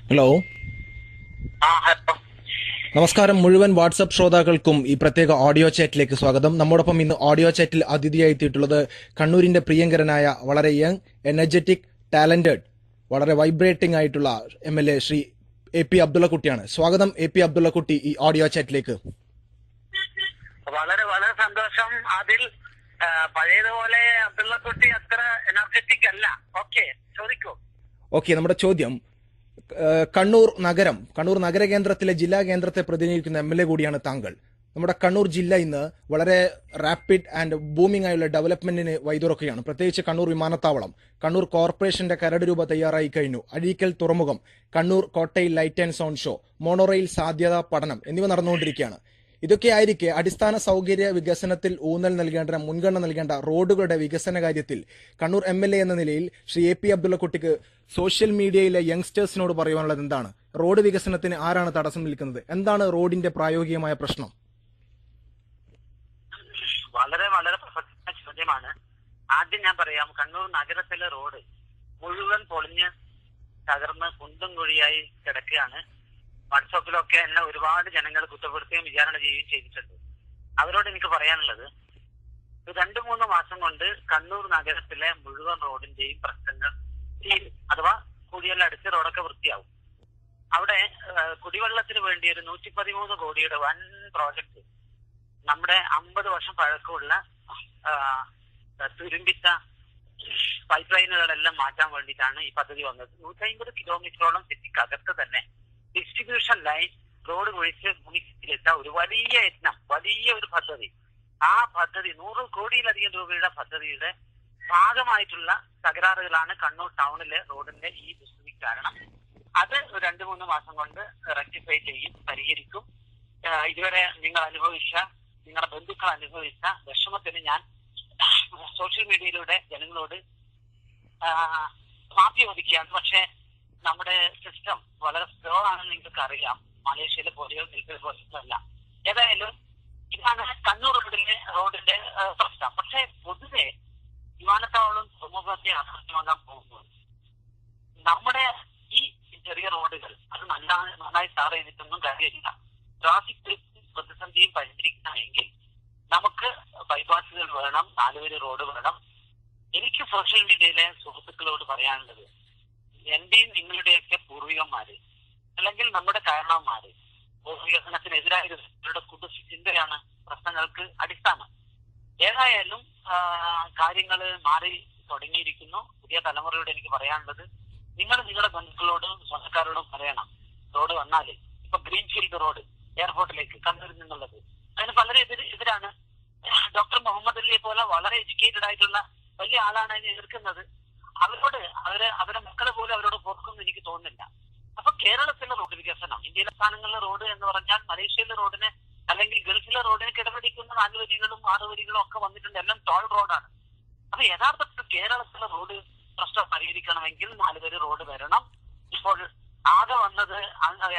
Hello, hello. നമസ്കാരം. മുഴുവൻ WhatsApp ശ്രോതാക്കൾക്കും ഈ പ്രത്യേക ഓഡിയോ ചാറ്റിലേക്ക് സ്വാഗതം. നമ്മോടൊപ്പം ഇന്ന് ഓഡിയോ ചാറ്റിൽ അതിഥിയായി എത്തിയിട്ടുള്ളത് കണ്ണൂരിന്റെ പ്രിയങ്കരനായ വളരെ യങ്, എനർജറ്റിക്, ടാലന്റഡ്, വളരെ വൈബ്രേറ്റിംഗ് ആയിട്ടുള്ള MLA ശ്രീ AP അബ്ദുള്ളക്കുട്ടിയാണ്. സ്വാഗതം AP അബ്ദുള്ളക്കുട്ടി ഈ ഓഡിയോ ചാറ്റിലേക്ക്. വളരെ വളരെ സന്തോഷം. അതിൽ പഴയതുപോലെ അബ്ദുള്ളക്കുട്ടി അത്ര എനർജറ്റിക് അല്ല. ഓക്കെ, ചോദിക്കൂ. ഓക്കെ, നമ്മുടെ ചോദ്യം, കണ്ണൂർ നഗരകേന്ദ്രത്തിലെ ജില്ലാ കേന്ദ്രത്തെ പ്രതിനിധീകരിക്കുന്ന MLA കൂടിയാണ് താങ്കൾ. നമ്മുടെ കണ്ണൂർ ജില്ല ഇന്ന് വളരെ റാപ്പിഡ് ആൻഡ് ബൂമിംഗ് ആയുള്ള ഡെവലപ്മെന്റിന് വഴിതുറക്കുകയാണ്. പ്രത്യേകിച്ച് കണ്ണൂർ വിമാനത്താവളം, കണ്ണൂർ കോർപ്പറേഷന്റെ കരട് രൂപ തയ്യാറായി കഴിഞ്ഞു. അഴീക്കൽ തുറമുഖം, കണ്ണൂർ കോട്ടയിൽ light and sound show, monorail സാധ്യതാ പഠനം എന്നിവ നടന്നുകൊണ്ടിരിക്കുകയാണ്. ഇതൊക്കെ ആയിരിക്കെ അടിസ്ഥാന സൗകര്യ വികസനത്തിൽ മുൻഗണന നൽകേണ്ട റോഡുകളുടെ വികസന കാര്യത്തിൽ കണ്ണൂർ MLA എന്ന നിലയിൽ ശ്രീ AP അബ്ദുള്ളക്കുട്ടിക്ക് സോഷ്യൽ മീഡിയയിലെ യങ്സ്റ്റേഴ്സിനോട് പറയുവാനുള്ളത് എന്താണ്? റോഡ് വികസനത്തിന് ആരാണ് തടസ്സം നിൽക്കുന്നത്? എന്താണ് റോഡിന്റെ പ്രായോഗികമായ പ്രശ്നം? വളരെ വളരെ പ്രസക്തമായ ചോദ്യമാണ്. ആദ്യം ഞാൻ പറയാം, കണ്ണൂർ നഗരത്തിലെ റോഡ് മുഴുവൻ പൊളിഞ്ഞ് തകർന്ന് കുണ്ടും കുഴിയായി കിടക്കുകയാണ്. വാട്സാപ്പിലൊക്കെ എന്നെ ഒരുപാട് ജനങ്ങൾ കുറ്റപ്പെടുത്തുകയും വിചാരണ ചെയ്യുകയും ചെയ്തിട്ടുണ്ട്. അവരോട് എനിക്ക് പറയാനുള്ളത്, 2-3 മാസം കൊണ്ട് കണ്ണൂർ നഗരത്തിലെ മുഴുവൻ റോഡിന്റെയും പ്രശ്നങ്ങൾ തീരും. അഥവാ കുടിയെല്ലാം അടിച്ച് റോഡൊക്കെ വൃത്തിയാവും. അവിടെ കുടിവെള്ളത്തിന് വേണ്ടി ഒരു 113 കോടിയുടെ വൻ പ്രോജക്ട്, നമ്മുടെ 50 വർഷം പഴക്കമുള്ള തുരുമ്പിച്ച പൈപ്പ് ലൈനുകളെല്ലാം മാറ്റാൻ വേണ്ടിയിട്ടാണ് ഈ പദ്ധതി വന്നത്. 150 കിലോമീറ്ററോളം സിറ്റിക്കകത്ത് തന്നെ ഡിസ്ട്രിബ്യൂഷൻ ലൈൻ റോഡ് കുഴിച്ച് ഭൂമിയിലെത്ത ഒരു വലിയ യത്നം, വലിയ ഒരു പദ്ധതി. ആ പദ്ധതി 100 കോടിയിലധികം രൂപയുടെ പദ്ധതിയുടെ ഭാഗമായിട്ടുള്ള തകരാറുകളാണ് കണ്ണൂർ ടൗണിലെ റോഡിന്റെ ഈ ദുസ്ഥിതി കാരണം. അത് 2-3 മാസം കൊണ്ട് റെക്ടിഫൈ ചെയ്യും, പരിഹരിക്കും. ഇതുവരെ നിങ്ങളുടെ ബന്ധുക്കൾ അനുഭവിച്ച വിഷമത്തിന് ഞാൻ സോഷ്യൽ മീഡിയയിലൂടെ ജനങ്ങളോട് മാപ്പി ചോദിക്കുകയാണ്. പക്ഷെ നമ്മുടെ സിസ്റ്റം വളരെ സ്ലോ ആണെന്ന് നിങ്ങൾക്ക് അറിയാം. മലേഷ്യയിലെ പോലെയോ ഗൾഫിലെ പോലെയോ അല്ല. ഏതായാലും ഇതാണ് കണ്ണൂർ റോഡിന്റെ പ്രശ്നം. പക്ഷെ പൊതുവെ വിമാനത്താവളം തുറമുഖത്തെ യാഥാർത്ഥ്യമാകാൻ പോകുമ്പോൾ നമ്മുടെ ഈ ചെറിയ റോഡുകൾ അത് നന്നായി ടാർ ചെയ്തിട്ടൊന്നും കാര്യമില്ല. ട്രാഫിക് പ്രതിസന്ധിയും പരിഹരിക്കണമെങ്കിൽ നമുക്ക് ബൈപ്പാസുകൾ വേണം, 4 വരി റോഡ് വേണം. എനിക്ക് സോഷ്യൽ മീഡിയയിലെ സുഹൃത്തുക്കളോട് പറയാനുള്ളത്, എന്റെയും നിങ്ങളുടെയൊക്കെ പൂർവികന്മാര് അല്ലെങ്കിൽ നമ്മുടെ കാരണവന്മാര് വികസനത്തിനെതിരായവരുടെ ചിന്തയാണ് പ്രശ്നങ്ങൾക്ക് അടിസ്ഥാനം. ഏതായാലും കാര്യങ്ങൾ മാറി തുടങ്ങിയിരിക്കുന്നു. പുതിയ തലമുറയോട് എനിക്ക് പറയാനുള്ളത്, നിങ്ങൾ നിങ്ങളുടെ ബന്ധുക്കളോടും സ്വന്തക്കാരോടും പറയണം, റോഡ് വന്നാല് ഇപ്പൊ ഗ്രീൻഫീൽഡ് റോഡ് എയർപോർട്ടിലേക്ക് കണ്ണൂരിൽ നിന്നുള്ളത്, അതിന് വളരെ എതിരാണ്. ഡോക്ടർ മുഹമ്മദ് അലിയെ പോലെ വളരെ എഡ്യൂക്കേറ്റഡ് ആയിട്ടുള്ള വലിയ ആളാണ് അതിനെ എതിർക്കുന്നത്. അവരെ മക്കളെ പോലും അവരോട് പൊറുക്കുമെന്ന് എനിക്ക് തോന്നുന്നില്ല. അപ്പൊ കേരളത്തിലെ റോഡ് വികസനം, ഇന്ത്യയിലെ സ്ഥാനങ്ങളിലെ റോഡ് എന്ന് പറഞ്ഞാൽ മലേഷ്യയിലെ റോഡിന് അല്ലെങ്കിൽ ഗൾഫിലെ റോഡിന് കിടപിടിക്കുന്ന 4 വരികളും 6 വരികളും ഒക്കെ വന്നിട്ടുണ്ട്. എല്ലാം ടോൾ റോഡാണ്. അപ്പൊ യഥാർത്ഥത്തിൽ കേരളത്തിലെ റോഡ് പ്രശ്നം പരിഹരിക്കണമെങ്കിൽ 4 വരി റോഡ് വരണം. ഇപ്പോൾ ആകെ വന്നത്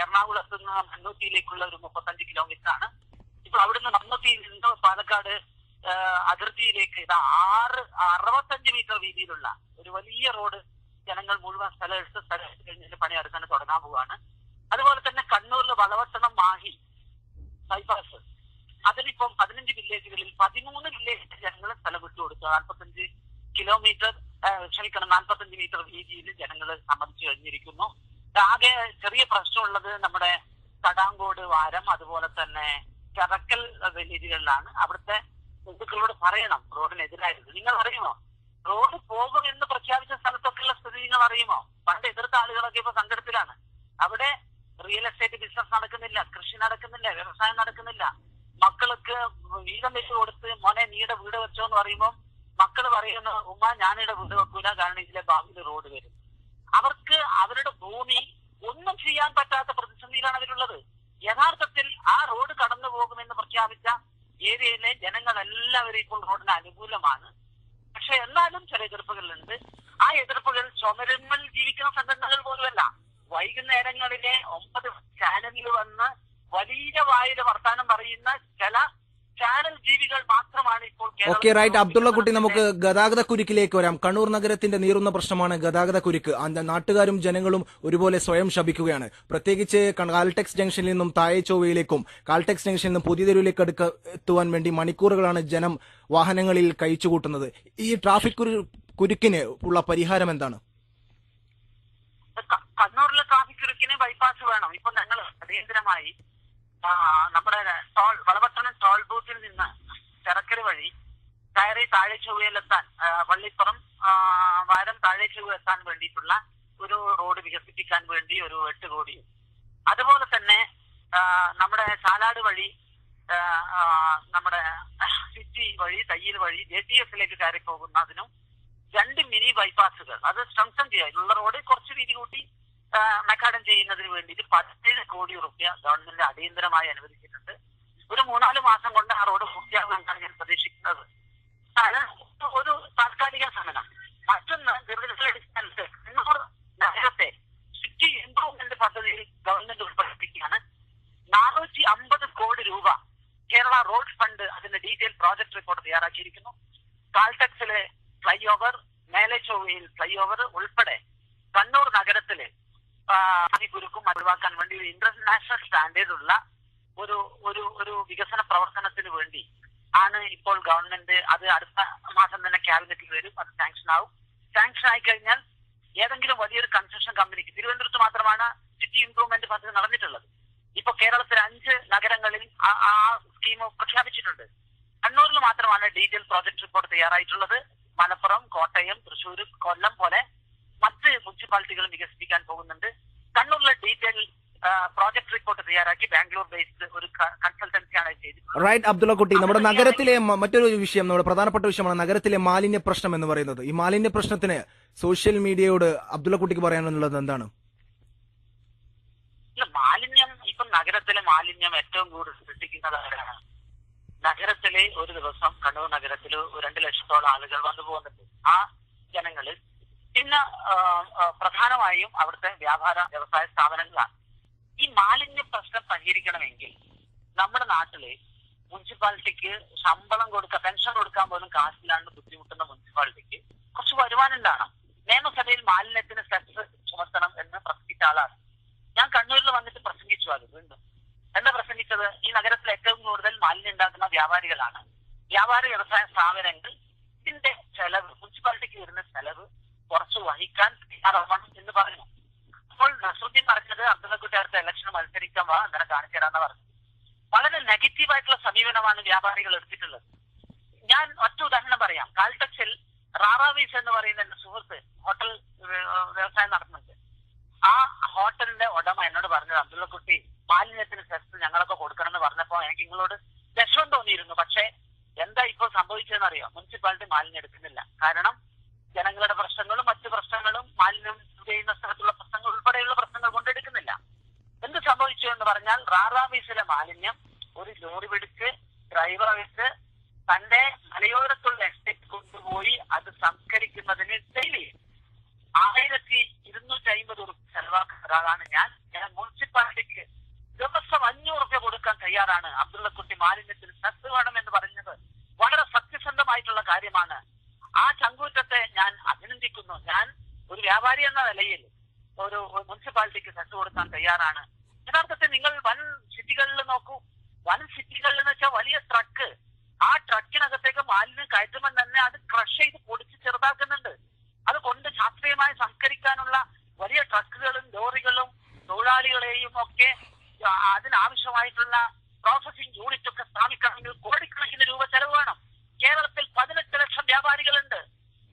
എറണാകുളത്ത് നിന്ന് മണ്ണുത്തിയിലേക്കുള്ള ഒരു 35 കിലോമീറ്റർ ആണ്. ഇപ്പോൾ അവിടുന്ന് മണ്ണുത്തിയിൽ നിന്ന് പാലക്കാട് അതിർത്തിയിലേക്ക് 65 മീറ്റർ വീതിയിലുള്ള ഒരു വലിയ റോഡ് ജനങ്ങൾ മുഴുവൻ സ്ഥലം എടുത്ത് കഴിഞ്ഞിട്ട് പണി എടുക്കാൻ തുടങ്ങാൻ പോവുകയാണ്. അതുപോലെ തന്നെ കണ്ണൂരിൽ വളവട്ടണം മാഹി ബൈപ്പാസ്, അതിനിപ്പം 15 വില്ലേജുകളിൽ 13 വില്ലേജ് ജനങ്ങൾ സ്ഥലം വിട്ടുകൊടുത്തു. 45 മീറ്റർ വീതിയിൽ ജനങ്ങൾ സമ്മതിച്ചു കഴിഞ്ഞിരിക്കുന്നു. ആകെ ചെറിയ പ്രശ്നമുള്ളത് നമ്മുടെ കടാങ്കോട്, വാരം, അതുപോലെ തന്നെ ചെറക്കൽ വില്ലേജുകളിലാണ്. അവിടുത്തെ ബന്ധുക്കളോട് പറയണം റോഡിനെതിരായത്. നിങ്ങൾ അറിയുമോ, റോഡ് പോകുമെന്ന് പ്രഖ്യാപിച്ച സ്ഥലത്തൊക്കെയുള്ള സ്ഥിതി നിങ്ങൾ അറിയുമോ? പണ്ട് എതിർത്ത ആളുകളൊക്കെ ഇപ്പൊ സങ്കടത്തിലാണ്. അവിടെ റിയൽ എസ്റ്റേറ്റ് ബിസിനസ് നടക്കുന്നില്ല, കൃഷി നടക്കുന്നില്ല, വ്യവസായം നടക്കുന്നില്ല. മക്കൾക്ക് വീതം വെച്ച് കൊടുത്ത് മോനെ നീയുടെ വീട് വെച്ചോ എന്ന് പറയുമ്പോൾ മക്കൾ പറയുന്നു, ഉമ്മ ഞാനിവിടെ വീട് വെക്കൂല, കാരണം ഇതിലെ ഭാവിയിൽ റോഡ് വരും. അവർക്ക് അവരുടെ ഭൂമി ഒന്നും ചെയ്യാൻ പറ്റാത്ത പ്രതിസന്ധിയിലാണ് അവരുള്ളത്. യഥാർത്ഥത്തിൽ ആ റോഡ് കടന്നു പോകുമെന്ന് പ്രഖ്യാപിച്ച ഏരിയയിലെ ജനങ്ങളെല്ലാവരും ഇപ്പോൾ റോഡിന് അനുകൂലമാണ്. പക്ഷെ എന്നാലും ചില എതിർപ്പുകളുണ്ട്. ആ എതിർപ്പുകൾ ചുമരുമ്മൽ ജീവിക്കുന്ന സംഘടനകൾ പോലുമല്ല. വൈകുന്നേരങ്ങളിലെ 9 ചാനലിൽ വന്ന് വലിയ വായിൽ വർത്താനം പറയുന്ന ചില ചാനൽ ജീവികൾ മാത്രമാണ് ഇപ്പോൾ ഓക്കെ, റൈറ്റ്. അബ്ദുള്ള കുട്ടി, നമുക്ക് ഗതാഗത കുരുക്കിലേക്ക് വരാം. കണ്ണൂർ നഗരത്തിന്റെ നീറുന്ന പ്രശ്നമാണ് ഗതാഗത കുരുക്ക്. നാട്ടുകാരും ജനങ്ങളും ഒരുപോലെ സ്വയം ശപിക്കുകയാണ്. പ്രത്യേകിച്ച് കാൽടെക്സ് ജംഗ്ഷനിൽ നിന്നും താഴെ ചൊവ്വയിലേക്കും കാൽടെക്സ് ജംഗ്ഷനിൽ നിന്നും പുതിയ തെരുവിലേക്ക് എത്തുവാൻ വേണ്ടി മണിക്കൂറുകളാണ് ജനം വാഹനങ്ങളിൽ കഴിച്ചുകൂട്ടുന്നത്. ഈ ട്രാഫിക് കുരുക്കിന് ഉള്ള പരിഹാരം എന്താണ്? കണ്ണൂരിലെ ട്രാഫിക് കുരുക്കിന് ബൈപ്പാസ് വേണം. ഇപ്പൊ ഞങ്ങൾ അടിയന്തരമായി നമ്മുടെ വളപട്ടണം ടോൾ ബൂത്തിൽ നിന്ന് ചെറക്കര വഴി കയറി താഴെ ചൊവ്വയിലെത്താൻ, വള്ളിപ്പുറം വാരം താഴെ ചൊവ്വ എത്താൻ വേണ്ടിയിട്ടുള്ള ഒരു റോഡ് വികസിപ്പിക്കാൻ വേണ്ടി ഒരു 8 കോടി. അതുപോലെ തന്നെ നമ്മുടെ ചാലാട് വഴി നമ്മുടെ സിറ്റി വഴി തയ്യൽ വഴി JTF കയറി പോകുന്നതിനും 2 മിനി ബൈപ്പാസുകൾ അത് സ്ട്രെങ്തൻ ചെയ്യാൻ ഉള്ള റോഡ് കുറച്ച് വീതി കൂട്ടി മെക്കാഡം ചെയ്യുന്നതിന് വേണ്ടിയിട്ട് 17 കോടി രൂപ ഗവൺമെന്റ് അടിയന്തരമായി അനുവദിച്ചിട്ടുണ്ട്. ഒരു 3-4 മാസം കൊണ്ട് ആ റോഡ് പൂർത്തിയാകുമെന്നാണ് ഞാൻ പ്രതീക്ഷിക്കുന്നത്. ഒരു താൽക്കാലിക സമരം. മറ്റൊന്ന് ദീർഘകാലാടിസ്ഥാനത്തിൽ കണ്ണൂർ നഗരത്തെ സിറ്റി ഇംപ്രൂവ്മെന്റ് പദ്ധതിയിൽ ഗവൺമെന്റ് ഉൾപ്പെടുത്തിയാണ്. 450 കോടി രൂപ കേരള റോഡ് ഫണ്ട് അതിന്റെ ഡീറ്റെയിൽ പ്രോജക്ട് റിപ്പോർട്ട് തയ്യാറാക്കിയിരിക്കുന്നു. കാൽടെക്സിലെ ഫ്ലൈ ഓവർ, മേലെ ചൊവ്വയിൽ ഫ്ലൈ ഓവർ ഉൾപ്പെടെ കണ്ണൂർ നഗരത്തില് കുരുക്കും ഒഴിവാക്കാൻ വേണ്ടി ഒരു ഇന്റർനാഷണൽ സ്റ്റാൻഡേർഡ് ഉള്ള ഒരു വികസന പ്രവർത്തനത്തിന് വേണ്ടി ആണ് ഇപ്പോൾ ഗവൺമെന്റ് അത് അടുത്ത മാസം തന്നെ ക്യാബിനറ്റിൽ വരും. അത് സാങ്ഷൻ ആവും. സാങ്ഷൻ ആയി കഴിഞ്ഞാൽ ഏതെങ്കിലും വലിയൊരു കൺസ്ട്രക്ഷൻ കമ്പനിക്ക്, തിരുവനന്തപുരത്ത് മാത്രമാണ് സിറ്റി ഇംപ്രൂവ്മെന്റ് പദ്ധതി നടന്നിട്ടുള്ളത്. ഇപ്പൊ കേരളത്തിൽ 5 നഗരങ്ങളിൽ ആ സ്കീം പ്രഖ്യാപിച്ചിട്ടുണ്ട്. കണ്ണൂരിൽ മാത്രമാണ് ഡീറ്റെയിൽ പ്രോജക്ട് റിപ്പോർട്ട് തയ്യാറായിട്ടുള്ളത്. മലപ്പുറം, കോട്ടയം, തൃശ്ശൂർ, കൊല്ലം പോലെ മറ്റ് മുനിസിപ്പാലിറ്റികളും വികസിപ്പിക്കാൻ പോകുന്നുണ്ട്. കണ്ണൂരിലെ ഡീറ്റെയിൽ പ്രോജക്ട് റിപ്പോർട്ട് തയ്യാറാക്കി ബാംഗ്ലൂർ ബേസ്ഡ് ഒരു കൺസൾട്ടൻസിയാണ് ചെയ്തിട്ടുള്ളത്. റൈറ്റ്. അബ്ദുള്ള കുട്ടി, നമ്മുടെ നഗരത്തിലെ മറ്റൊരു വിഷയം, നമ്മുടെ പ്രധാനപ്പെട്ട വിഷയമാണ് നഗരത്തിലെ മാലിന്യ പ്രശ്നം എന്ന് പറയുന്നത്. ഈ മാലിന്യ പ്രശ്നത്തിന് സോഷ്യൽ മീഡിയയോട് അബ്ദുള്ള കുട്ടിക്ക് പറയാനുള്ളത് എന്താണ്? മാലിന്യം ഇപ്പം നഗരത്തിലെ മാലിന്യം ഏറ്റവും കൂടുതൽ സൃഷ്ടിക്കുന്നത് ആരാണ്? നഗരത്തിലെ ഒരു ദിവസം കണ്ണൂർ നഗരത്തിൽ 2 ലക്ഷത്തോളം ആളുകൾ വന്നു പോകുന്നുണ്ട്. ആ ജനങ്ങള് പിന്നെ പ്രധാനമായും അവിടുത്തെ വ്യാപാര വ്യവസായ സ്ഥാപനങ്ങളാണ്. ഈ മാലിന്യ പ്രശ്നം പരിഹരിക്കണമെങ്കിൽ നമ്മുടെ നാട്ടില് മുനിസിപ്പാലിറ്റിക്ക് ശമ്പളം കൊടുക്കുക, പെൻഷൻ കൊടുക്കാൻ പോലും കാശില്ലാണ്ട് ബുദ്ധിമുട്ടുന്ന മുനിസിപ്പാലിറ്റിക്ക് കുറച്ച് വരുമാനം ഉണ്ടാകണം. നിയമസഭയിൽ മാലിന്യത്തിന് സെസ് ചുമത്തണം എന്ന് പ്രസംഗിച്ച ആളാണ് ഞാൻ. കണ്ണൂരിൽ വന്നിട്ട് പ്രസംഗിച്ചു. അത് വീണ്ടും എന്താ പ്രസംഗിച്ചത്? ഈ നഗരത്തിൽ ഏറ്റവും കൂടുതൽ മാലിന്യം ഉണ്ടാക്കുന്ന വ്യാപാരികളാണ്, വ്യാപാര വ്യവസായ സ്ഥാപനങ്ങൾ. ഇതിന്റെ ചെലവ്, മുനിസിപ്പാലിറ്റിക്ക് വരുന്ന ചെലവ് കുറച്ച് വഹിക്കാൻ തയ്യാറാവണം എന്ന് പറഞ്ഞു. അപ്പോൾ നസറുദ്ദീൻ പറഞ്ഞത് അബ്ദുള്ള കുട്ടി അടുത്ത ഇലക്ഷന് മത്സരിക്കാൻ വാ, അങ്ങനെ കാണിച്ചു തരാന്ന് പറഞ്ഞു. വളരെ നെഗറ്റീവായിട്ടുള്ള സമീപനമാണ് വ്യാപാരികൾ എടുത്തിട്ടുള്ളത്. ഞാൻ ഒറ്റ ഉദാഹരണം പറയാം. കാൽടെക്സിൽ റാറാവീസ് എന്ന് പറയുന്ന എന്റെ സുഹൃത്ത് ഹോട്ടൽ വ്യവസായം നടത്തുന്നുണ്ട്. ആ ഹോട്ടലിന്റെ ഉടമ എന്നോട് പറഞ്ഞത്, അബ്ദുള്ള കുട്ടി മാലിന്യത്തിന് സെസ് ഞങ്ങളൊക്കെ കൊടുക്കണമെന്ന് പറഞ്ഞപ്പോ എനിക്ക് നിങ്ങളോട് വിഷമം തോന്നിയിരുന്നു. പക്ഷേ എന്താ ഇപ്പോൾ സംഭവിച്ചതെന്നറിയോ? മുനിസിപ്പാലിറ്റി മാലിന്യം എടുക്കുന്നില്ല. കാരണം ജനങ്ങളുടെ പ്രശ്നങ്ങളും മറ്റു പ്രശ്നങ്ങളും മാലിന്യം ചെയ്യുന്ന സ്ഥലത്തുള്ള പ്രശ്നങ്ങൾ ഉൾപ്പെടെയുള്ള പ്രശ്നങ്ങൾ കൊണ്ടെടുക്കുന്നില്ല. എന്ത് സംഭവിച്ചു എന്ന് പറഞ്ഞാൽ, റാറാവീസിലെ മാലിന്യം ഒരു ലോറി പിടിച്ച് ഡ്രൈവർ വെച്ച് തന്റെ മലയോരത്തുള്ള എസ്റ്റേറ്റ് കൊണ്ടുപോയി അത് സംസ്കരിക്കുന്നതിന് ഡെയിലി 1250 രൂപ ചെലവാക്കുന്ന ഒരാളാണ് ഞാൻ. മുനിസിപ്പാലിറ്റിക്ക് ദിവസം 500 രൂപ കൊടുക്കാൻ തയ്യാറാണ്. അബ്ദുള്ള കുട്ടി മാലിന്യത്തിന് സെസ് വേണമെന്ന് പറഞ്ഞത് വളരെ സത്യസന്ധമായിട്ടുള്ള കാര്യമാണ്. ആ ചങ്കൂറ്റത്തെ ഞാൻ അഭിനന്ദിക്കുന്നു. ഞാൻ ഒരു വ്യാപാരി എന്ന നിലയിൽ ഒരു മുനിസിപ്പാലിറ്റിക്ക് സെസ് കൊടുക്കാൻ തയ്യാറാണ്. യഥാർത്ഥത്തിൽ നിങ്ങൾ വൻ സിറ്റികളിൽ നോക്കൂ. വൻ സിറ്റികളിൽ എന്ന് വെച്ചാൽ വലിയ ട്രക്ക്, ആ ട്രക്കിനകത്തേക്ക് മാലിന്യം കയറ്റുമ്പോൾ തന്നെ അത് ക്രഷ് ചെയ്ത് പൊടിച്ച് ചെറുതാക്കുന്നുണ്ട്. അതുകൊണ്ട് ശാസ്ത്രീയമായി സംസ്കരിക്കാനുള്ള വലിയ ട്രക്കുകളും ലോറികളും തൊഴിലാളികളെയും ഒക്കെ അതിനാവശ്യമായിട്ടുള്ള പ്രോസസിംഗ് യൂണിറ്റ് ഒക്കെ സ്ഥാപിക്കണമെങ്കിൽ കോടിക്കണക്കിന് രൂപ ചെലവ് വേണം. കേരളത്തിൽ 18 ലക്ഷം വ്യാപാരികളുണ്ട്.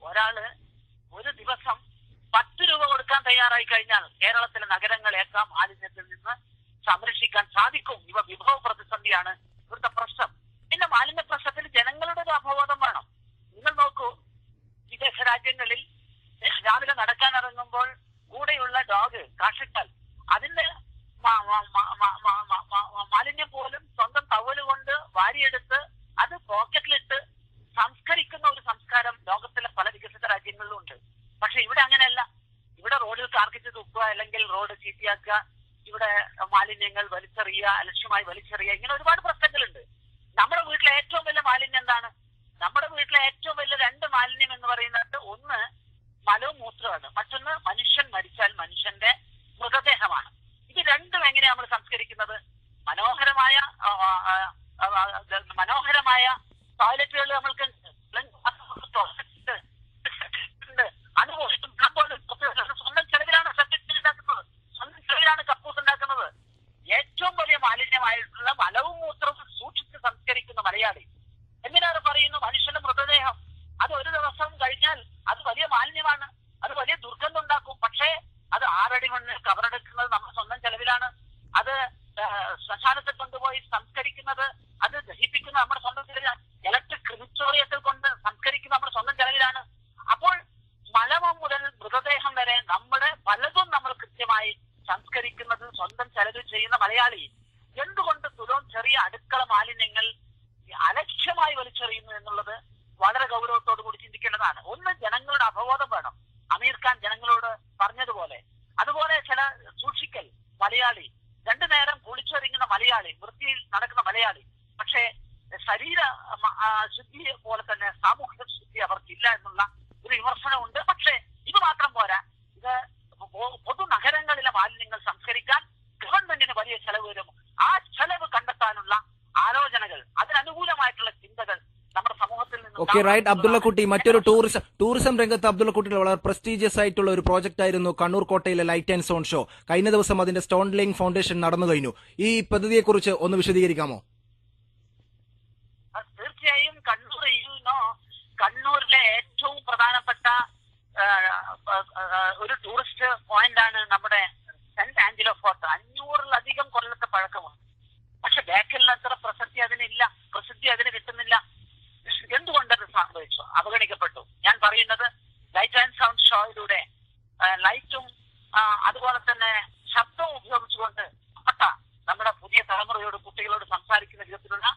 ഒരാള് ഒരു ദിവസം 10 രൂപ കൊടുക്കാൻ തയ്യാറായി കഴിഞ്ഞാൽ കേരളത്തിലെ നഗരങ്ങളെയൊക്കെ മാലിന്യത്തിൽ നിന്ന് സംരക്ഷിക്കാൻ സാധിക്കും. ഇവ വിഭവ പ്രതിസന്ധിയാണ് ഇവിടുത്തെ പ്രശ്നം. പിന്നെ മാലിന്യ പ്രശ്നത്തിൽ ജനങ്ങളുടെ ഒരു അവബോധം വേണം. നിങ്ങൾ നോക്കൂ, വിദേശ രാജ്യങ്ങളിൽ രാവിലെ നടക്കാൻ ഇറങ്ങുമ്പോൾ കൂടെയുള്ള ഡോഗ് കാഷ്ടിച്ചാൽ അതിന്റെ മാലിന്യം പോലും സ്വന്തം ടവല് കൊണ്ട് വാരിയെടുത്ത് അത് പോക്കറ്റിലിട്ട് സംസ്കരിക്കുന്ന ഒരു സംസ്കാരം ലോകത്തിലെ പല വികസിത രാജ്യങ്ങളിലും ഉണ്ട്. പക്ഷെ ഇവിടെ അങ്ങനെയല്ല. ഇവിടെ റോഡിൽ കാർക്കിച്ച് തുപ്പുക, അല്ലെങ്കിൽ റോഡ് ചീത്തയാക്കുക, ഇവിടെ മാലിന്യങ്ങൾ വലിച്ചെറിയുക, അലക്ഷ്യമായി വലിച്ചെറിയുക, ഇങ്ങനെ ഒരുപാട് പ്രശ്നങ്ങളുണ്ട്. നമ്മുടെ വീട്ടിലെ മനോഹരമായ ടോയ്ലറ്റുകൾ നമ്മൾക്ക് സ്വന്തം ചെലവിലാണ് സെക്രട്ടറി ഉണ്ടാക്കുന്നത്, സ്വന്തം ചെലവിലാണ് കക്കൂസ് ഉണ്ടാക്കുന്നത്. ഏറ്റവും വലിയ മാലിന്യമായിട്ടുള്ള മലവും മൂത്രവും സൂക്ഷിച്ച് സംസ്കരിക്കുന്ന മലയാളി എന്തിനാണ് പറയുന്നു മനുഷ്യന്റെ മൃതദേഹം അത് ഒരു ദിവസം കഴിഞ്ഞാൽ അത് വലിയ മാലിന്യമാണ്, അത് വലിയ ദുർഗന്ധം ഉണ്ടാക്കും. പക്ഷേ അത് 6 അടി മണ്ണിൽ കവറെടുക്കുന്നത് നമ്മുടെ സ്വന്തം ചെലവിലാണ്. അത് ശ്മശാനത്തിൽ കൊണ്ടുപോയി സംസ്കരിക്കുന്നത്, അത് ദഹിപ്പിക്കുന്നത് നമ്മുടെ സ്വന്തം ചെലവിലാണ്. ഇലക്ട്രിക് ക്രിമിറ്റോറിയത്തിൽ കൊണ്ട് സംസ്കരിക്കുന്നത് നമ്മുടെ സ്വന്തം ചെലവിലാണ്. അപ്പോൾ മലമം മുതൽ മൃതദേഹം വരെ നമ്മുടെ പലതും നമ്മൾ കൃത്യമായി സംസ്കരിക്കുന്നത് സ്വന്തം ചെലവിൽ ചെയ്യുന്ന മലയാളി എന്തുകൊണ്ട് തുലോം ചെറിയ അടുക്കള മാലിന്യങ്ങൾ അലക്ഷ്യമായി വലിച്ചെറിയുന്നു എന്നുള്ളത് വളരെ ഗൗരവത്തോടു കൂടി ചിന്തിക്കേണ്ടതാണ്. ഒന്ന്, ജനങ്ങളുടെ അവബോധം വേണം. അമീർ ഖാൻ ജനങ്ങളോട് പറഞ്ഞതുപോലെ, അതുപോലെ ചില സൂക്ഷിക്കൽ മലയാളി, 2 നേരം കുളിച്ചൊരുങ്ങുന്ന മലയാളി, വൃത്തിയിൽ നടക്കുന്ന മലയാളി. പക്ഷേ ശരീര ശുദ്ധി പോലെ തന്നെ സാമൂഹിക ശുദ്ധി അവർക്കില്ല എന്നുള്ള ഒരു വിമർശനമുണ്ട്. പക്ഷേ ഇത് മാത്രം പോരാ. ഇത് പൊതുനഗരങ്ങളിലെ മാലിന്യങ്ങൾ സംസ്കരിക്കാൻ ഗവൺമെന്റിന് വലിയ ചെലവ് വരും. ആ ചെലവ് കണ്ടെത്താനുള്ള ആലോചനകൾ, അതിനനുകൂലമായിട്ടുള്ള ചിന്തകൾ നമ്മുടെ സമൂഹത്തിൽ ഓക്കെ, റൈറ്റ്. അബ്ദുള്ളക്കുട്ടി, മറ്റൊരു ടൂറിസം രംഗത്ത് അബ്ദുള്ളക്കുട്ടിയുടെ വളരെ പ്രസ്റ്റീജിയസ് ആയിട്ടുള്ള ഒരു പ്രോജക്റ്റ് ആയിരുന്നു കണ്ണൂർ കോട്ടയിലെ ലൈറ്റ് ആൻഡ് സോൺ ഷോ. കഴിഞ്ഞ ദിവസം അതിന്റെ സ്റ്റോൺ ലേയിങ് ഫൗണ്ടേഷൻ നടന്നു കഴിഞ്ഞു. ഈ പദ്ധതിയെക്കുറിച്ച് ഒന്ന് വിശദീകരിക്കാമോ? തീർച്ചയായും. കണ്ണൂരിലെ ഏറ്റവും പ്രധാനപ്പെട്ട ഒരു ടൂറിസ്റ്റ് പോയിന്റാണ് നമ്മുടെ സെന്റ് ആഞ്ചലോ ഫോർട്ട്. 500-ലധികം കൊല്ലത്തെ പഴക്കമുണ്ട്. പക്ഷെ ബേക്കലിന് അത്ര പ്രസിദ്ധി അതിന് കിട്ടുന്നില്ല. എന്തുകൊണ്ടത് സംഭവിച്ചു? അവഗണിക്കപ്പെട്ടു. ഞാൻ പറയുന്നത് ലൈറ്റ് ആൻഡ് സൗണ്ട് ഷോയിലൂടെ ലൈറ്റും അതുപോലെ തന്നെ ശബ്ദവും ഉപയോഗിച്ചുകൊണ്ട് നമ്മുടെ പുതിയ തലമുറയോട്, കുട്ടികളോട് സംസാരിക്കുന്ന വിധത്തിലുള്ള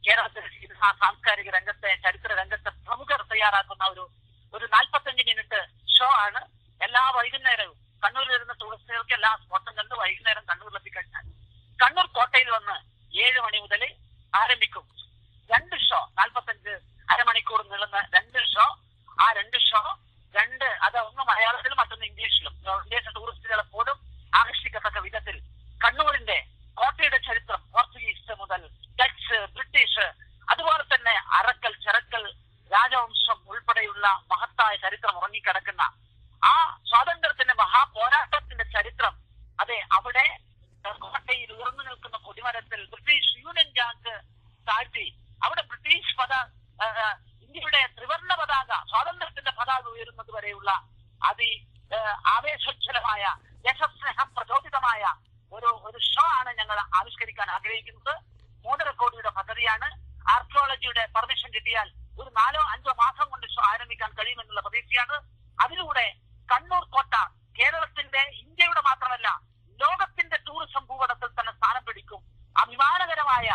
കേരളത്തിലെ സിനിമ, സാംസ്കാരിക രംഗത്തെ, ചരിത്ര രംഗത്തെ പ്രമുഖർ തയ്യാറാക്കുന്ന ഒരു 45 മിനിറ്റ് ഷോ ആണ്. എല്ലാ വൈകുന്നേരവും കണ്ണൂരിൽ വരുന്ന ടൂറിസ്റ്റുകൾക്ക് എല്ലാ സ്പോട്ടും കണ്ട് വൈകുന്നേരം കണ്ണൂരിലെത്തിക്കഴിഞ്ഞാൽ കണ്ണൂർ കോട്ടയിൽ വന്ന് 7 മണി മുതൽ ആരംഭിക്കും. 2 ഷോ, 45 അരമണിക്കൂർ നീളുന്ന 2 ഷോ. ആ 2 ഷോ അത് ഒന്ന് മലയാളത്തിലും മറ്റൊന്ന് ഇംഗ്ലീഷിലും. വിദേശ ടൂറിസ്റ്റുകളെ പോലും ആകർഷിക്കത്തക്ക വിധത്തിൽ കണ്ണൂരിന്റെ കോട്ടയുടെ ചരിത്രം, പോർച്ചുഗീസ് മുതൽ ഡച്ച്, ബ്രിട്ടീഷ്, അതുപോലെ തന്നെ അറക്കൽ, ചെറക്കൽ രാജവംശം ഉൾപ്പെടെയുള്ള മഹത്തായ ചരിത്രം ഉറങ്ങിക്കിടക്കുന്ന ആ സ്വാതന്ത്ര്യത്തിന്റെ മഹാപോരാട്ടത്തിന്റെ ചരിത്രം, അതെ, അവിടെ കോട്ടയിൽ ഉയർന്നു നിൽക്കുന്ന കൊടിമരത്തിൽ ബ്രിട്ടീഷ് യൂണിയൻ ജാക്ക് താഴ്ത്തി അവിടെ ബ്രിട്ടീഷ് ഇന്ത്യയുടെ ത്രിവർണ്ണ പതാക, സ്വാതന്ത്ര്യത്തിന്റെ പതാക ഉയരുന്നത് വരെയുള്ള ആവേശോജ്വലമായ, ദേശസ്നേഹ പ്രചോദിതമായ ഒരു ഷോ ആണ് ഞങ്ങൾ ആവിഷ്കരിക്കാൻ ആഗ്രഹിക്കുന്നത്. 3.5 കോടിയുടെ പദ്ധതിയാണ്. ആർക്കിയോളജിയുടെ പെർമിഷൻ കിട്ടിയാൽ ഒരു 4-5 മാസം കൊണ്ട് ഷോ ആരംഭിക്കാൻ കഴിയുമെന്നുള്ള പ്രതീക്ഷയാണ്. അതിലൂടെ കണ്ണൂർ കോട്ട കേരളത്തിന്റെ, ഇന്ത്യയുടെ മാത്രമല്ല ലോകത്തിന്റെ ടൂറിസം ഭൂപടത്തിൽ തന്നെ സ്ഥാനം പിടിക്കും. അഭിമാനകരമായ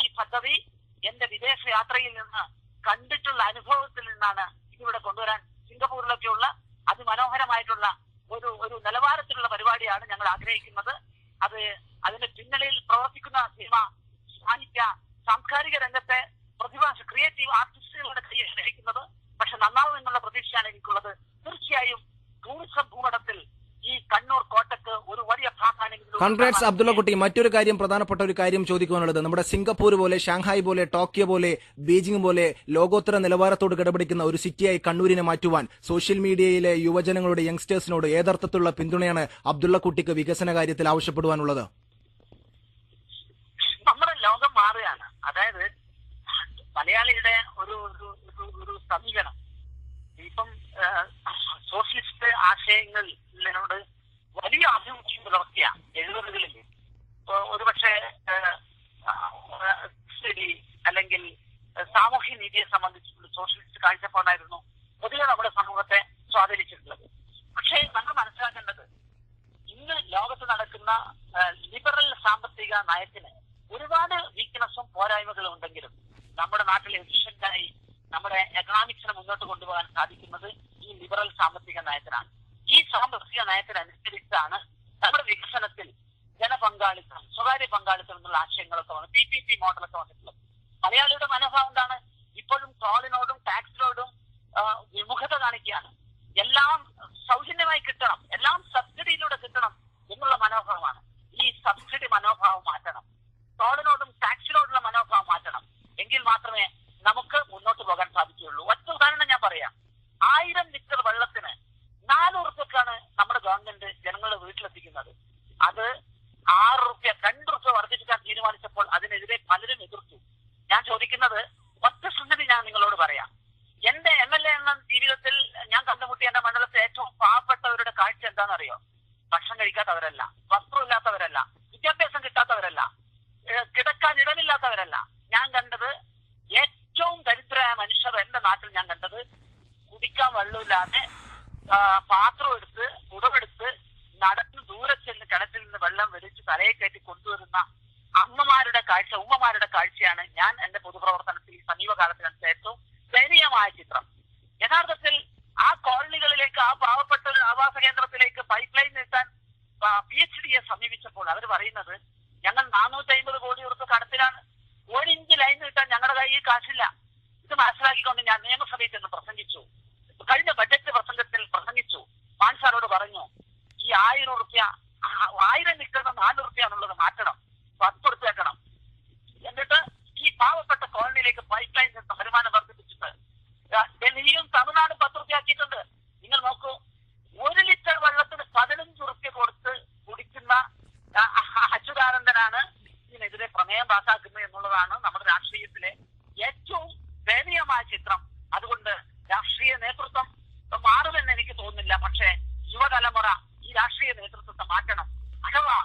ഈ പദ്ധതി എന്റെ വിദേശ യാത്രയിൽ നിന്ന് കണ്ടിട്ടുള്ള അനുഭവത്തിൽ നിന്നാണ് ഇതിവിടെ കൊണ്ടുവരാൻ സിംഗപ്പൂരിലൊക്കെയുള്ള അതിമനോഹരമായിട്ടുള്ള ഒരു നിലവാരത്തിലുള്ള പരിപാടിയാണ് ഞങ്ങൾ ആഗ്രഹിക്കുന്നത്. അതിന്റെ പിന്നണിയിൽ പ്രവർത്തിക്കുന്ന സിനിമ, സാഹിത്യ, സാംസ്കാരിക രംഗത്തെ ക്രിയേറ്റീവ് ആർട്ടിസ്റ്റുകളുടെ കയ്യിൽ ലഭിക്കുന്നത്. പക്ഷെ നന്നാവും എന്നുള്ള പ്രതീക്ഷയാണ് എനിക്കുള്ളത്. തീർച്ചയായും ടൂറിസം ഭൂപടത്തിൽ ഈ കണ്ണൂർ കോട്ടക്ക് ഒരു വലിയ പ്രാധാന്യം. കൺഗ്രാറ്റ്സ് അബ്ദുള്ളക്കുട്ടി. മറ്റൊരു കാര്യം, പ്രധാനപ്പെട്ട ഒരു കാര്യം ചോദിക്കാനുള്ളത്, നമ്മുടെ സിംഗപ്പൂർ പോലെ, ഷാങ്ഹായ് പോലെ, ടോക്കിയോ പോലെ, ബീജിംഗ് പോലെ ലോകോത്തര നിലവാരത്തോട് കിടപിടിക്കുന്ന ഒരു സിറ്റിയായി കണ്ണൂരിനെ മാറ്റുവാൻ സോഷ്യൽ മീഡിയയിലെ യുവജനങ്ങളുടെ, യങ്സ്റ്റേഴ്സിനോട് ഏതർത്ഥത്തിലുള്ള പിന്തുണയാണ് അബ്ദുള്ളക്കുട്ടിക്ക് വികസന കാര്യത്തിൽ ആവശ്യപ്പെടുവാനുള്ളത്? നമ്മുടെ ലോകം മാറുകയാണ്. അതായത് മലയാളിയുടെ ഒരു സമീപനം ഇപ്പം സോഷ്യലിസ്റ്റ് ആശയങ്ങളിനോട് വലിയ ആഭിമുഖ്യം പുലർത്തിയാണ് 70-കളിൽ. ഒരുപക്ഷെ അല്ലെങ്കിൽ സാമൂഹ്യ നീതിയെ സംബന്ധിച്ചുള്ള സോഷ്യലിസ്റ്റ് കാഴ്ചപ്പാടായിരുന്നു പൊതുവെ നമ്മുടെ സമൂഹത്തെ സ്വാധീനിച്ചിട്ടുള്ളത്. പക്ഷേ നമ്മൾ മനസ്സിലാക്കേണ്ടത്, ഇന്ന് ലോകത്ത് നടക്കുന്ന ലിബറൽ സാമ്പത്തിക നയത്തിന് ഒരുപാട് വീക്ക്നെസ്സും പോരായ്മകളും ഉണ്ടെങ്കിലും നമ്മുടെ നാട്ടിൽ എഫിഷ്യന്റായി നമ്മുടെ എക്കണോമിക്സിനെ മുന്നോട്ട് കൊണ്ടുപോകാൻ സാധിക്കുന്നത് ഈ ലിബറൽ സാമ്പത്തിക നയത്തിനാണ്. ഈ സാമ്പത്തിക നയത്തിനനുസരിച്ചാണ് നമ്മുടെ വികസനത്തിൽ ജനപങ്കാളിത്തം, സ്വകാര്യ പങ്കാളിത്തം എന്നുള്ള ആശയങ്ങളൊക്കെ വന്നു, PPP മോഡലൊക്കെ വന്നിട്ടുള്ളത്. മലയാളിയുടെ മനോഭാവം എന്താണ്? ഇപ്പോഴും ടോളിനോടും ടാക്സിനോടും വിമുഖത കാണിക്കുകയാണ്. എല്ലാം സൗജന്യമായി കിട്ടണം, എല്ലാം സബ്സിഡിയിലൂടെ കിട്ടണം എന്നുള്ള മനോഭാവമാണ്. ഈ സബ്സിഡി മനോഭാവം മാറ്റണം. ടോളിനോടും ടാക്സിനോടുള്ള മനോഭാവം മാറ്റണം. 1000 ലിറ്റർ വെള്ളത്തിന് 4 റുപ്യക്കാണ് നമ്മുടെ ഗവൺമെന്റ് ജനങ്ങളുടെ വീട്ടിലെത്തിക്കുന്നത്. അത് 6 റുപ്യ 2 റുപ്യ വർദ്ധിപ്പിക്കാൻ തീരുമാനിച്ചപ്പോൾ അതിനെതിരെ പലരും എതിർത്തു. ഞാൻ ചോദിക്കുന്നത് ഒറ്റ സംഗതി ഞാൻ നിങ്ങളോട് പറയാം. എന്റെ MLA എന്ന ജീവിതത്തിൽ ഞാൻ കണ്ടുമുട്ടിയ എന്റെ മണ്ഡലത്തെ ഏറ്റവും പാവപ്പെട്ടവരുടെ കാഴ്ച എന്താണെന്നറിയോ? ഭക്ഷണം കഴിക്കാത്തവരല്ല, വസ്ത്രമില്ലാത്തവരല്ല, വിദ്യാഭ്യാസം കിട്ടാത്തവരല്ല, കിടക്കാൻ ഇടമില്ലാത്തവരല്ല. ഞാൻ കണ്ടത് ഏറ്റവും ദരിദ്രരായ മനുഷ്യർ എന്റെ നാട്ടിൽ ഞാൻ കണ്ടത് കുടിക്കാൻ വെള്ളമില്ലാതെ പാത്രം എടുത്ത് ഉടവെടുത്ത് നടന്ന് ദൂരെ ചെന്ന് കിണറ്റിൽ നിന്ന് വെള്ളം വലിച്ച് തലയെ കയറ്റി കൊണ്ടുവരുന്ന അമ്മമാരുടെ കാഴ്ച, ഉമ്മമാരുടെ കാഴ്ചയാണ് ഞാൻ എന്റെ പൊതുപ്രവർത്തനത്തിൽ സമീപകാലത്ത് കണ്ട ഏറ്റവും ദയനീയമായ ചിത്രം. യഥാർത്ഥത്തിൽ ആ കോളനികളിലേക്ക്, ആ പാവപ്പെട്ട ആവാസ കേന്ദ്രത്തിലേക്ക് പൈപ്പ് ലൈൻ നീട്ടാൻ PhDയെ സമീപിച്ചപ്പോൾ അവർ പറയുന്നത് ഞങ്ങൾ 450 കോടി രൂപ കടത്തിലാണ്, 1 ഇഞ്ച് ലൈൻ നീട്ടാൻ ഞങ്ങളുടെ കയ്യിൽ കാശില്ല. ഇത് മനസ്സിലാക്കിക്കൊണ്ട് ഞാൻ നിയമസഭയിൽ ചെന്ന് പ്രസംഗിച്ചു. കഴിഞ്ഞ ബജറ്റ് പ്രസംഗത്തിൽ പ്രസംഗിച്ചു. മാൻസാറോട് പറഞ്ഞു, ഈ 1000 റുപ്യ 1000 നിൽക്കുന്ന 4 റുപ്യ എന്നുള്ളത് മാറ്റണം, 10 റുപ്യ ആക്കണം. എന്നിട്ട് ഈ പാവപ്പെട്ട കോളനിയിലേക്ക് പൈപ്പ് ലൈൻ നിന്ന് വരുമാനം വർദ്ധിപ്പിച്ചിട്ട് ഡൽഹിയും തമിഴ്നാടും 10 റുപ്യ ആക്കിയിട്ടുണ്ട്. നിങ്ങൾ നോക്കൂ, 1 ലിറ്റർ വെള്ളത്തിന് 15 റുപ്യ കൊടുത്ത് കുടിക്കുന്ന അച്യുതാനന്ദനാണ് ഇതിനെതിരെ പ്രമേയം പാസാക്കുന്നത് എന്നുള്ളതാണ് നമ്മുടെ രാഷ്ട്രീയത്തിലെ ഏറ്റവും ദയനീയമായ ചിത്രം. അതുകൊണ്ട് രാഷ്ട്രീയ നേതൃത്വം മാറുമെന്ന് എനിക്ക് തോന്നുന്നില്ല. പക്ഷേ യുവതലമുറ ഈ രാഷ്ട്രീയ നേതൃത്വത്തെ മാറ്റണം. അഥവാ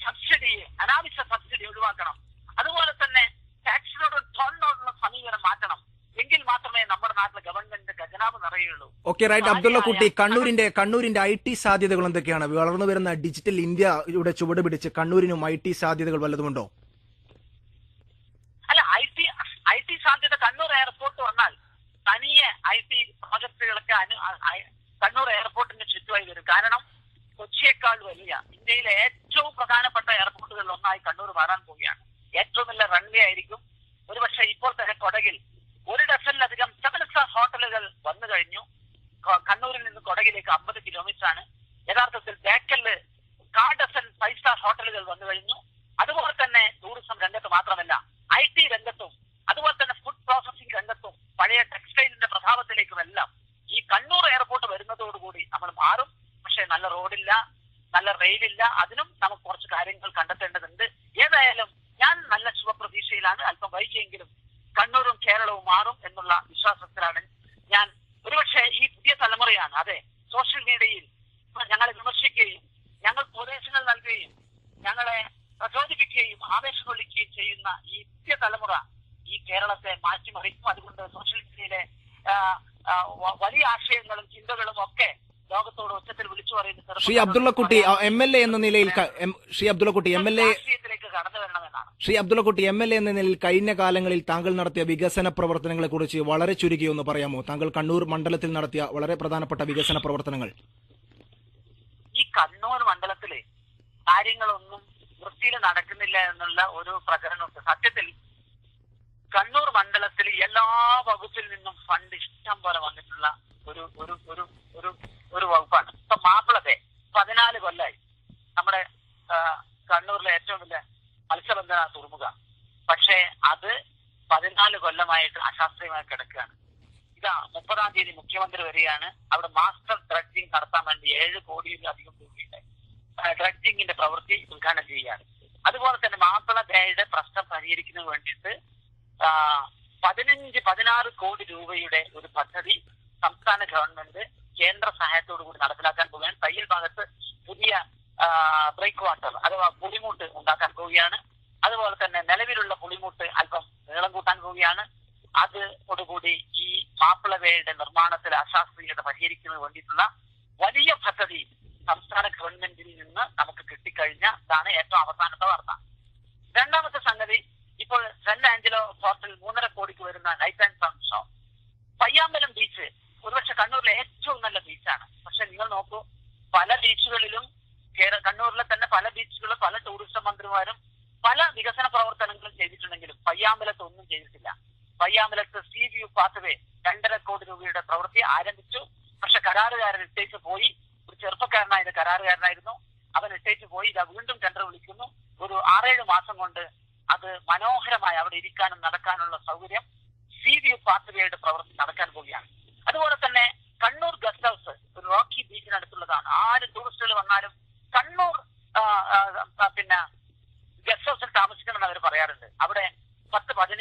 സബ്സിഡി, അനാവശ്യ സബ്സിഡി ഒഴിവാക്കണം. അതുപോലെ തന്നെ ടാക്സിനോട് ടോളിനോടുള്ള സമീപനം മാറ്റണം. എങ്കിൽ മാത്രമേ നമ്മുടെ നാട്ടിലെ ഗവൺമെന്റിന്റെ ഖജനാവ് നിറയുള്ളൂ. Okay, right. അബ്ദുള്ള കുട്ടി, കണ്ണൂരിന്റെ IT സാധ്യതകൾ എന്തൊക്കെയാണ്? വളർന്നു വരുന്ന ഡിജിറ്റൽ ഇന്ത്യയുടെ ചുവട് പിടിച്ച് കണ്ണൂരിനും IT സാധ്യതകൾ വല്ലതുമുണ്ടോ? അല്ല, IT സാധ്യത കണ്ണൂർ എയർപോർട്ട് വന്നാൽ തനിയെ IT പ്രോജക്ടുകളൊക്കെ കണ്ണൂർ എയർപോർട്ടിന്റെ ചുറ്റുമായി വരും. കാരണം കൊച്ചിയേക്കാൾ വലിയ ഇന്ത്യയിലെ ഏറ്റവും പ്രധാനപ്പെട്ട എയർപോർട്ടുകളിൽ ഒന്നായി കണ്ണൂർ മാറാൻ പോവുകയാണ്. ഏറ്റവും നല്ല റൺവേ ആയിരിക്കും. ഒരുപക്ഷെ ഇപ്പോൾ തന്നെ കൊടകിൽ 1 ഡസനിലധികം 7 സ്റ്റാർ ഹോട്ടലുകൾ വന്നു കഴിഞ്ഞു. കണ്ണൂരിൽ നിന്ന് കൊടകിലേക്ക് 50 കിലോമീറ്റർ ആണ്. യഥാർത്ഥത്തിൽ ബേക്കലില് 1/4 ഡസൻ 5 സ്റ്റാർ ഹോട്ടലുകൾ വന്നു കഴിഞ്ഞു. അതുപോലെ തന്നെ ടൂറിസം രംഗത്ത് മാത്രമല്ല, IT രംഗത്തും അതുപോലെ തന്നെ ഫുഡ് പ്രോസസിംഗ് രംഗത്തും പഴയ ടെക്സ്റ്റൈലിന്റെ പ്രഭാവത്തിലേക്കുമെല്ലാം ഈ കണ്ണൂർ എയർപോർട്ട് വരുന്നതോടുകൂടി നമ്മൾ മാറും. പക്ഷെ നല്ല റോഡില്ല, നല്ല റെയിലില്ല. അതിനും നമുക്ക് കുറച്ച് കാര്യങ്ങൾ കണ്ടെത്തേണ്ടതുണ്ട്. ഏതായാലും ഞാൻ നല്ല ശുഭപ്രതീക്ഷയിലാണ്. അല്പം വൈകിയെങ്കിലും കണ്ണൂരും കേരളവും മാറും എന്നുള്ള വിശ്വാസത്തിലാണ് ഞാൻ. ഒരുപക്ഷെ ഈ പുതിയ തലമുറയാണ്, അതെ, സോഷ്യൽ മീഡിയയിൽ ഞങ്ങളെ വിമർശിക്കുകയും ഞങ്ങൾ ഉപദേശങ്ങൾ നൽകുകയും ഞങ്ങളെ പ്രചോദിപ്പിക്കുകയും ആവേശം കൊള്ളിക്കുകയും ചെയ്യുന്ന ഈ പുതിയ തലമുറ ഈ കേരളത്തെ മാറ്റിമറിക്കും. അതുകൊണ്ട് സോഷ്യൽ മീഡിയയിലെ വലിയ ആശയങ്ങളും ചിന്തകളും ഒക്കെ ലോകത്തോട് ഉച്ചത്തിൽ വിളിച്ചു പറയുന്ന ശ്രീ അബ്ദുള്ള കുട്ടി MLA എന്ന നിലയിൽ രാഷ്ട്രീയത്തിലേക്ക് കടന്നു വരണമെന്നാണ്. ശ്രീ അബ്ദുള്ള കുട്ടി MLA എന്ന നിലയിൽ കഴിഞ്ഞ കാലങ്ങളിൽ താങ്കൾ നടത്തിയ വികസന പ്രവർത്തനങ്ങളെ കുറിച്ച് വളരെ ചുരുക്കി ഒന്ന് പറയാമോ? താങ്കൾ കണ്ണൂർ മണ്ഡലത്തിൽ നടത്തിയ വളരെ പ്രധാനപ്പെട്ട വികസന പ്രവർത്തനങ്ങൾ. ഈ കണ്ണൂർ മണ്ഡലത്തില് കാര്യങ്ങളൊന്നും വൃത്തിയിൽ നടക്കുന്നില്ല എന്നുള്ള ഒരു പ്രകടനമുണ്ട്. സത്യത്തിൽ കണ്ണൂർ മണ്ഡലത്തിൽ എല്ലാ വകുപ്പിൽ നിന്നും ഫണ്ട് ഇഷ്ടം പോലെ വന്നിട്ടുള്ള ഒരു വകുപ്പാണ്. ഇപ്പൊ മാപ്പിളത്തെ 14 കൊല്ലായി നമ്മുടെ കണ്ണൂരിലെ ഏറ്റവും വലിയ മത്സ്യബന്ധന തുറമുഖ. പക്ഷേ അത് 14 കൊല്ലമായിട്ട് അശാസ്ത്രീയമായി കിടക്കുകയാണ്. ഇതാ 30-ാം തീയതി മുഖ്യമന്ത്രി വരികയാണ്. അവിടെ മാസ്റ്റർ ഡ്രഡ്ജിംഗ് നടത്താൻ വേണ്ടി 7 കോടിയിലധികം രൂപയുടെ ഡ്രഡ്ജിങ്ങിന്റെ പ്രവൃത്തി ഉദ്ഘാടനം ചെയ്യുകയാണ്. അതുപോലെ തന്നെ മാപ്പിള ബേയുടെ പ്രശ്നം പരിഹരിക്കുന്നതിന് വേണ്ടിയിട്ട് 15-16 കോടി രൂപയുടെ ഒരു പദ്ധതി സംസ്ഥാന ഗവൺമെന്റ് കേന്ദ്ര സഹായത്തോടു കൂടി നടപ്പിലാക്കാൻ പോവുകയാണ്. തയ്യൽ ഭാഗത്ത് പുതിയ ബ്രേക്ക് വാട്ടർ അഥവാ പുളിമൂട്ട് ഉണ്ടാക്കാൻ പോവുകയാണ്. അതുപോലെ തന്നെ നിലവിലുള്ള പുളിമൂട്ട് അല്പം നീളം കൂട്ടാൻ പോവുകയാണ്. അതോടുകൂടി ഈ മാപ്പിളവേയുടെ നിർമ്മാണത്തിൽ അശാസ്ത്രീയത പരിഹരിക്കുന്നതിന് വേണ്ടിയിട്ടുള്ള വലിയ പദ്ധതി സംസ്ഥാന ഗവൺമെന്റിൽ നിന്ന് നമുക്ക് കിട്ടിക്കഴിഞ്ഞതാണ് ഏറ്റവും അവസാനത്തെ വാർത്ത. രണ്ടാമത്തെ സംഗതി, ഇപ്പോൾ സെന്റ് ആഞ്ചലോ ഫോർട്ടിൽ 3.5 കോടിക്ക് വരുന്ന night and sun show. Payyambalam beach ഒരുപക്ഷെ കണ്ണൂരിലെ ഏറ്റവും നല്ല ബീച്ചാണ്. പക്ഷെ നിങ്ങൾ നോക്കൂ, പല ബീച്ചുകളിലും കണ്ണൂരിലെ തന്നെ പല ബീച്ചുകളും പല ടൂറിസം മന്ത്രിമാരും പല വികസന പ്രവർത്തനങ്ങളും ചെയ്തിട്ടുണ്ടെങ്കിലും പയ്യാമ്പലത്ത് ഒന്നും ചെയ്തിട്ടില്ല. പയ്യാമ്പലത്ത് സീ വ്യൂ പാത്വേ 2.5 കോടി രൂപയുടെ പ്രവൃത്തി ആരംഭിച്ചു. പക്ഷെ കരാറുകാരൻ ഇട്ടേച്ച് പോയി. ഒരു ചെറുപ്പക്കാരനായ കരാറുകാരനായിരുന്നു. അവൻ ഇട്ടേച്ച് പോയി. ഇതാ വീണ്ടും ടെൻഡർ വിളിക്കുന്നു. ഒരു 6-7 മാസം കൊണ്ട് അത് മനോഹരമായി അവിടെ ഇരിക്കാനും നടക്കാനുള്ള സൗകര്യം സീ വ്യൂ പാത്വേയുടെ പ്രവൃത്തി നടക്കാൻ പോവുകയാണ്. അതുപോലെ തന്നെ കണ്ണൂർ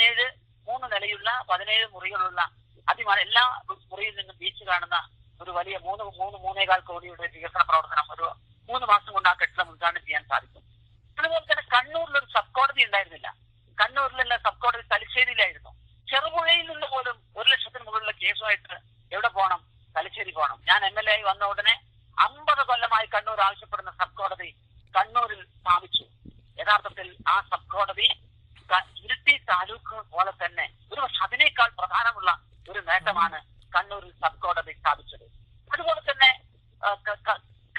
3 നിലയുള്ള 17 മുറികളുള്ള എല്ലാ മുറിയിൽ നിന്നും ബീച്ച് കാണുന്ന ഒരു വലിയ 3.4 കോടിയുടെ വികസന പ്രവർത്തനം ഒരു 3 മാസം കൊണ്ട് ആ കെട്ടിടം ഉദ്ഘാടനം ചെയ്യാൻ സാധിക്കും. അതുപോലെ തന്നെ കണ്ണൂരിൽ ഒരു സബ് കോടതി ഉണ്ടായിരുന്നില്ല. കണ്ണൂരിലുള്ള സബ് കോടതി തലശ്ശേരിയിലായിരുന്നു. ചെറുപുഴയിൽ നിന്ന് പോലും 1 ലക്ഷത്തിന് മുകളിലുള്ള കേസുമായിട്ട് എവിടെ പോകണം? തലശ്ശേരി പോകണം. ഞാൻ MLA ആയി വന്ന ഉടനെ 50 കൊല്ലമായി കണ്ണൂർ ആവശ്യപ്പെടുന്ന സബ് കോടതി കണ്ണൂരിൽ സ്ഥാപിച്ചു. യഥാർത്ഥത്തിൽ ആ സബ് കോടതി ഇരിട്ടി താലൂക്ക് പോലെ തന്നെ ഒരുപക്ഷെ അതിനേക്കാൾ പ്രധാനമുള്ള ഒരു നേട്ടമാണ് കണ്ണൂരിൽ സബ് കോടതി സ്ഥാപിച്ചത്. അതുപോലെ തന്നെ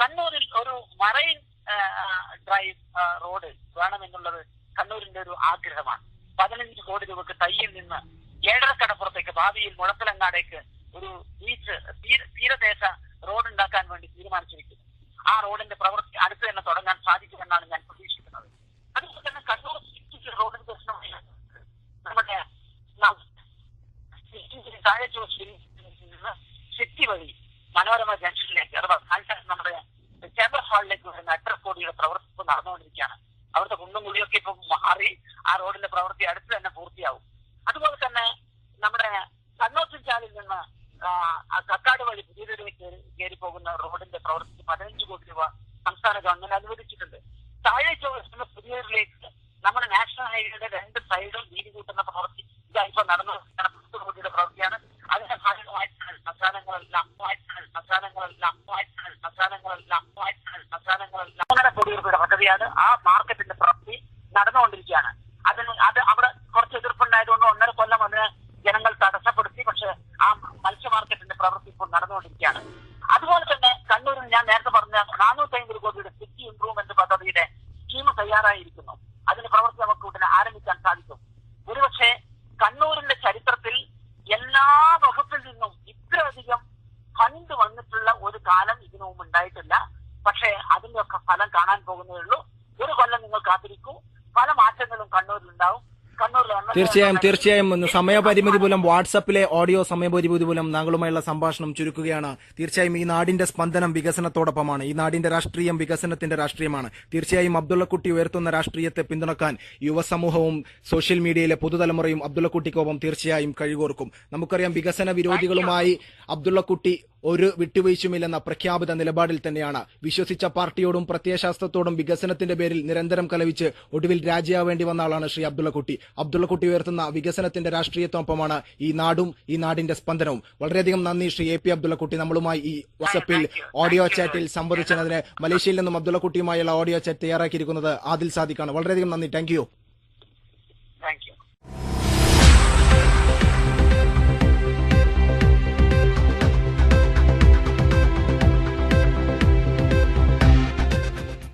കണ്ണൂരിൽ ഒരു മറൈൻ ഡ്രൈവ് റോഡ് വേണമെന്നുള്ളത് കണ്ണൂരിന്റെ ഒരു ആഗ്രഹമാണ്. 15 കോടി രൂപക്ക് തയ്യിൽ നിന്ന് 7.5 കടപ്പുറത്തേക്ക് ഭാവിയിൽ മുഴപ്പിലങ്ങാടേക്ക് ഒരു ബീച്ച് തീരദേശ റോഡ് ഉണ്ടാക്കാൻ വേണ്ടി തീരുമാനിച്ചിരിക്കുന്നു. ആ റോഡിന്റെ പ്രവൃത്തി അടുത്ത് തന്നെ തുടങ്ങാൻ സാധിക്കുമെന്നാണ് ഞാൻ പ്രതീക്ഷിക്കുന്നത്. അതുപോലെ തന്നെ കണ്ണൂർ സിറ്റിക്ക് റോഡിന് പ്രശ്നമായി നമ്മുടെ സിറ്റി വഴി മനോരമ ജംഗ്ഷനിലേക്ക് അഥവാ നമ്മുടെ ചേംബർ ഹാളിലേക്ക് വരുന്ന 8.5 കോടിയുടെ പ്രവൃത്തി ഇപ്പോൾ നടന്നുകൊണ്ടിരിക്കുകയാണ്. അവിടുത്തെ കുണ്ടും കുഴിയൊക്കെ ഇപ്പൊ മാറി ആ റോഡിന്റെ പ്രവൃത്തി അടുത്ത് തന്നെ പൂർത്തിയാവും. അതുപോലെ തന്നെ നമ്മുടെ കണ്ണോത്തിൻചാലിൽ നിന്ന് കക്കാട് വഴി പുതിയതിലേക്ക് കയറി പോകുന്ന റോഡിന്റെ പ്രവൃത്തിക്ക് 15 കോടി രൂപ സംസ്ഥാന ഗവൺമെന്റ് അനുവദിച്ചിട്ടുണ്ട്. താഴെ ചോദിക്കുന്ന പുതിയതിലേക്ക് നമ്മുടെ നാഷണൽ ഹൈവേയുടെ 2 സൈഡും വീതി കൂട്ടുന്ന പ്രവൃത്തി ഇപ്പൊ നടന്നു 10 കോടിയുടെ പ്രവൃത്തിയാണ്. അതിന്റെ ഭാഗമായിട്ടാണ് സംസ്ഥാനങ്ങളെല്ലാം 1.5 കോടി രൂപയുടെ പദ്ധതിയാണ്. ആ മാർക്കറ്റിന്റെ പ്രവൃത്തി നടന്നുകൊണ്ടിരിക്കുകയാണ്. അത് അവിടെ കുറച്ച് എതിർപ്പുണ്ടായതുകൊണ്ട് 1.5 കൊല്ലം അതിന് ജനങ്ങൾ തടസ്സപ്പെടുത്തി. പക്ഷെ ആ മത്സ്യ മാർക്കറ്റിന്റെ പ്രവൃത്തി ഇപ്പോൾ നടന്നുകൊണ്ടിരിക്കുകയാണ്. അതുപോലെ തന്നെ കണ്ണൂരിൽ ഞാൻ നേരത്തെ പറഞ്ഞ 450 കോടിയുടെ സിറ്റി ഇംപ്രൂവ്മെന്റ് പദ്ധതിയുടെ സ്കീം തയ്യാറായിരിക്കുന്നു. അതിന്റെ പ്രവൃത്തി നമുക്ക് ഉടനെ ആരംഭിക്കാൻ സാധിക്കും. ഒരുപക്ഷെ കണ്ണൂരിന്റെ ചരിത്രത്തിൽ എല്ലാ വകുപ്പിൽ നിന്നും ഇത്രയധികം ഫണ്ട് വന്നിട്ടുള്ള ഒരു കാലം ഇതിനു മുമ്പ് ഉണ്ടായിട്ടില്ല. പക്ഷേ അതിന്റെയൊക്കെ ഫലം കാണാൻ പോകുന്നേ ഉള്ളൂ. 1 കൊല്ലം നിങ്ങൾ കാത്തിരിക്കൂ. പല മാറ്റങ്ങളും കണ്ണൂരിൽ ഉണ്ടാവും. തീർച്ചയായും സമയപരിമിതി മൂലം വാട്സാപ്പിലെ ഓഡിയോ സമയപരിമിതി മൂലം താങ്കളുമായുള്ള സംഭാഷണം ചുരുക്കുകയാണ്. തീർച്ചയായും ഈ നാടിന്റെ സ്പന്ദനം വികസനത്തോടൊപ്പമാണ്. ഈ നാടിന്റെ രാഷ്ട്രീയം വികസനത്തിന്റെ രാഷ്ട്രീയമാണ്. തീർച്ചയായും അബ്ദുള്ളക്കുട്ടി ഉയർത്തുന്ന രാഷ്ട്രീയത്തെ പിന്തുണക്കാൻ യുവസമൂഹവും സോഷ്യൽ മീഡിയയിലെ പുതുതലമുറയും അബ്ദുള്ളക്കുട്ടിക്കൊപ്പം തീർച്ചയായും കഴികോർക്കും. നമുക്കറിയാം വികസന വിരോധികളുമായി അബ്ദുള്ളക്കുട്ടി ഒരു വിട്ടുവീഴ്ചയുമില്ലെന്ന പ്രഖ്യാപിത നിലപാടിൽ തന്നെയാണ്. വിശ്വസിച്ച പാർട്ടിയോടും പ്രത്യയശാസ്ത്രത്തോടും വികസനത്തിന്റെ പേരിൽ നിരന്തരം കലവിച്ച് ഒടുവിൽ രാജിയാവേണ്ടി വന്ന ആളാണ് ശ്രീ അബ്ദുള്ളക്കുട്ടി. അബ്ദുള്ളക്കുട്ടി ഉയർത്തുന്ന വികസനത്തിന്റെ രാഷ്ട്രീയത്തോടൊപ്പമാണ് ഈ നാടും ഈ നാടിന്റെ സ്പന്ദനവും. വളരെയധികം നന്ദി ശ്രീ AP അബ്ദുള്ളക്കുട്ടി നമ്മളുമായി ഈ വാട്സ്ആപ്പിൽ ഓഡിയോ ചാറ്റിൽ സംവദിച്ചതിന്. മലേഷ്യയിൽ നിന്നും അബ്ദുള്ളക്കുട്ടിയുമായുള്ള ഓഡിയോ ചാറ്റ് തയ്യാറാക്കിയിരിക്കുന്നത് ആദിൽ സാദിഖാണ്. വളരെയധികം നന്ദി. Thank you.